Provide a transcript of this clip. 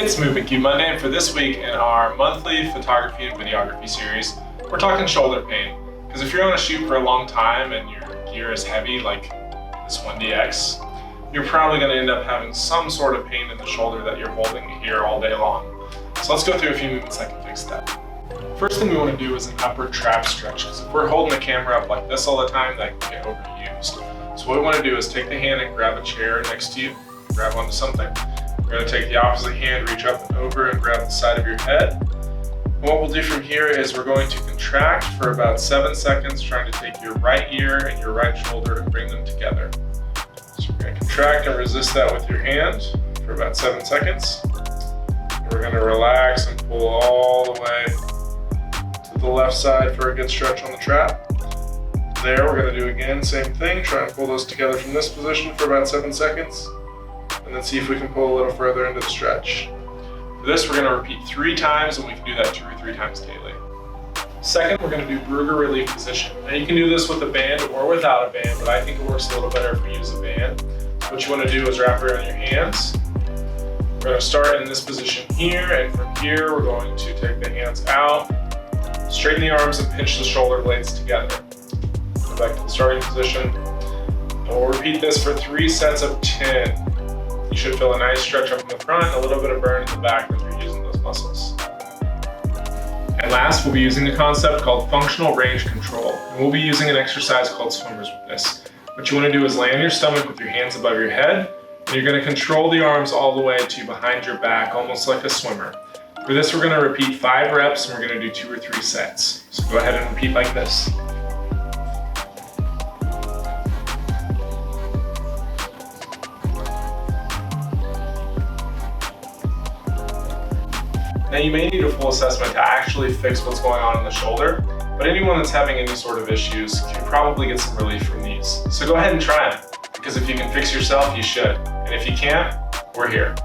It's Movement Cue Monday, and for this week in our monthly photography and videography series, we're talking shoulder pain. Because if you're on a shoot for a long time and your gear is heavy, like this 1DX, you're probably going to end up having some sort of pain in the shoulder that you're holding here all day long. So let's go through a few movements that can fix that. First thing we want to do is an upper trap stretch, because if we're holding the camera up like this all the time, that can get overused. So what we want to do is take the hand and grab a chair next to you, grab onto something. We're going to take the opposite hand, reach up and over and grab the side of your head. And what we'll do from here is we're going to contract for about 7 seconds, trying to take your right ear and your right shoulder and bring them together. So we're going to contract and resist that with your hand for about 7 seconds. And we're going to relax and pull all the way to the left side for a good stretch on the trap. There, we're going to do again, same thing, try and pull those together from this position for about 7 seconds. And then see if we can pull a little further into the stretch. For this, we're going to repeat 3 times, and we can do that 2 or 3 times daily. Second, we're going to do Bruger relief position. Now you can do this with a band or without a band, but I think it works a little better if we use a band. What you want to do is wrap it around your hands. We're going to start in this position here, and from here we're going to take the hands out, straighten the arms and pinch the shoulder blades together. Go back to the starting position. And we'll repeat this for 3 sets of 10. You should feel a nice stretch up in the front, a little bit of burn in the back when you're using those muscles. And last, we'll be using a concept called functional range control. And we'll be using an exercise called swimmers with this. What you want to do is lay on your stomach with your hands above your head, and you're going to control the arms all the way to behind your back, almost like a swimmer. For this, we're going to repeat 5 reps, and we're going to do 2 or 3 sets. So go ahead and repeat like this. Now you may need a full assessment to actually fix what's going on in the shoulder, but anyone that's having any sort of issues can probably get some relief from these. So go ahead and try them, because if you can fix yourself, you should. And if you can't, we're here.